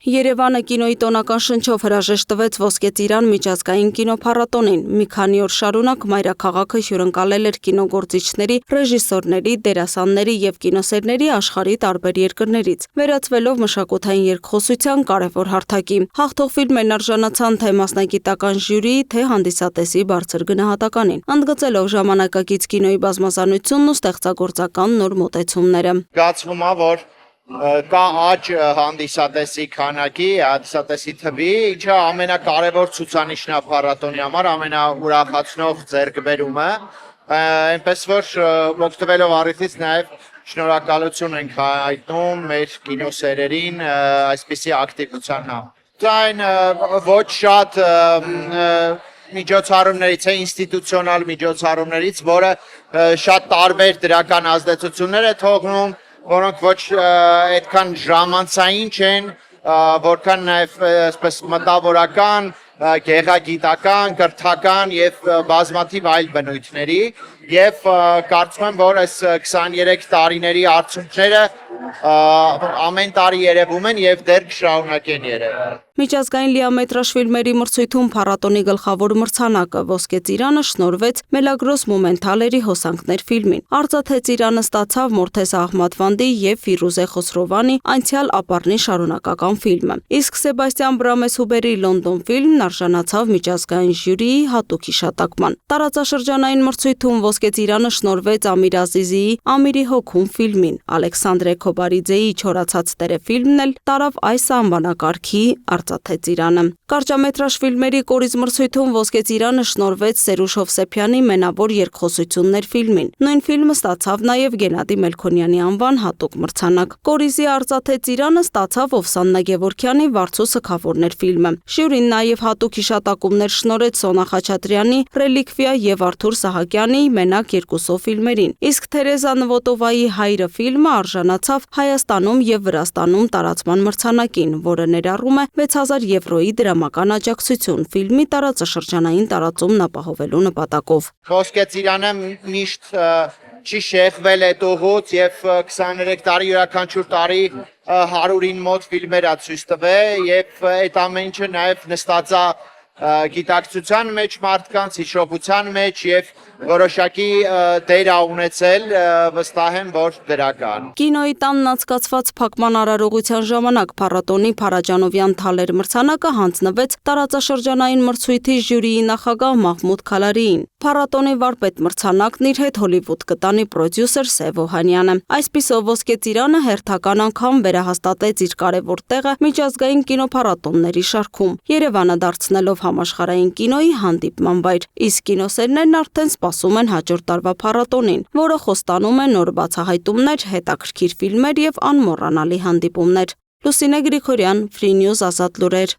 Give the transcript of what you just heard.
Երևանը կինոյի տոնական շնչով հրաժեշտ տվեց Ոսկե ծիրան միջազգային կինոփառատոնին։ Մի քանի օր շարունակ մայրաքաղաքը հյուրընկալել էր կինոգործիչների, ռեժիսորների, դերասանների եւ կինոսերների աշխարհի տարբեր երկրներից, վերածվելով մշակութային երկխոսության կարևոր հարթակի։ Հաղթող ֆիլմերն արժանացան թե մասնագիտական ժյուրիի, թե հանդիսատեսի բարձր գնահատականին, ընդգծելով ժամանակակից կինոյի բազմազանությունն ու ստեղծագործական նոր մոտեցումները։ Զգացվում է, որ կա աճ հանդիսատեսի քանակի, հանդիսատեսի թվի, ինչը ամենակարևոր ցուցանիշն է փառատոնի համար, ամենաուրախացնող ձեռքբերումը, այնպես որ օգտվելով առիթից նաև շնորհակալություն ենք հայտնում մեր կինոսերերին այսպիսի ակտիվության համար։ Այն ոչ շատ միջոցառումներից է, ինստիտուցիոնալ միջոցառումներից, որը շատ տարբեր դրական ազդեցություններ է թողնում, որոնք ոչ այդքան ժամանցային չեն, որքան նաև այսպես մտավորական, գեղագիտական, կրթական եւ բազմաթիվ այլ բնույթների եւ կարծում եմ, որ այս 23 տարիների արդյունքները ամեն տարի երևում են եւ դեռ կշարունակեն երևել։ Միջազգային լիամետրաժ ֆիլմերի մրցույթում փառատոնի գլխավոր մրցանակը Ոսկե ծիրանը շնորհվեց Մելագրոս Մոմենթալերի հոսանքներ ֆիլմին։ Արծաթե ծիրանը ստացավ Մորթեզ Ահմադվանդի եւ Ֆիրուզե Խոսրովանի Անցյալ ապառնի շարունակական ֆիլմը։ Իսկ Սեբաստիան Բրամեսհուբերի Լոնդոն ֆիլմն արժանացավ միջազգային ժյուրիի հատուկ հիշատակման։ Տարածաշրջանային մրցույթում Ոսկե ծիրանը շնորհվեց Ամիր Ազիզիի Ամիրի հոգում ֆիլմին։ Ալեքսանդրե Քոբարիձեի Չորացած տերը ֆիլմն էլ տարավ այս անվանակարգի Արծաթե ծիրանը։ Կարճամետրաժ ֆիլմերի կորիզ մրցույթում Ոսկե ծիրանը շնորհվեց Սերուժ Հովսեփյանի Մենավոր երկխոսություններ ֆիլմին։ Նույն ֆիլմը ստացավ նաև Գենադի Մելքոնյանի անվան հատուկ մրցանակ։ Կորիզի Արծաթե ծիրանը ստացավ Օվսաննա Գևորգյանի Վարձու սգավորներ ֆիլմը։ Ժյուրին նաև հատուկ հիշատակումներ շնորհեց Սոնա Խաչատրյանի Ռելիկվիա եւ Արթուր Սահակյանի Մենակ երկուսով ֆիլմերին։ Իսկ Թերեզա Նվոտովայի Հայրը ֆիլմը արժանացավ Հայաստանում եւ Վրաստանում տարածման մրցանակին, որը ներառում է 6000 եվրոյի դրամական աջակցություն ֆիլմի տարածաշրջանային տարածումն ապահովելու նպատակով։ Ոսկե ծիրանը միշտ չի շեղվել այդ ուղուց եւ 23 տարի յուրաքանչյուր տարի 100-ին մոտ ֆիլմեր ա ցույց տվել եւ այդ ամեն ինչը նաեւ նստած է գիտակցության մեջ, մարդկանց հիշողության մեջ եւ որոշակի դեր ա ունեցել, վստահ եմ, որ դրական։ Կինոյի տանն անցկացված փակման արարողության ժամանակ փառատոնի Փարաջանովյան Թալեր մրցանակը հանձնվեց տարածաշրջանային մրցույթի ժյուրիի նախագահ Մահմուդ Քալարիին։ Փառատոնի վարպետ մրցանակն իր հետ Հոլիվուդ կտանի պրոդյուսեր Սև Օհանյանը։ Այսպիսով Ոսկե ծիրանը հերթական անգամ վերահաստատեց իր կարևոր տեղը միջազգային կինոփառատոնների շարքում, Երևանը դարձնելով համաշխարհային կինոյի հանդիպման վայր, իսկ կինոսերներն արդեն սպասում են հաջորդ տարվա փառատոնին, որը խոստանում է նոր բացահայտումներ, հետաքրքիր ֆիլմեր եւ անմոռանալի հանդիպումներ։ Լուսինե Գրիգորյան, Free News Ազատ լուրեր։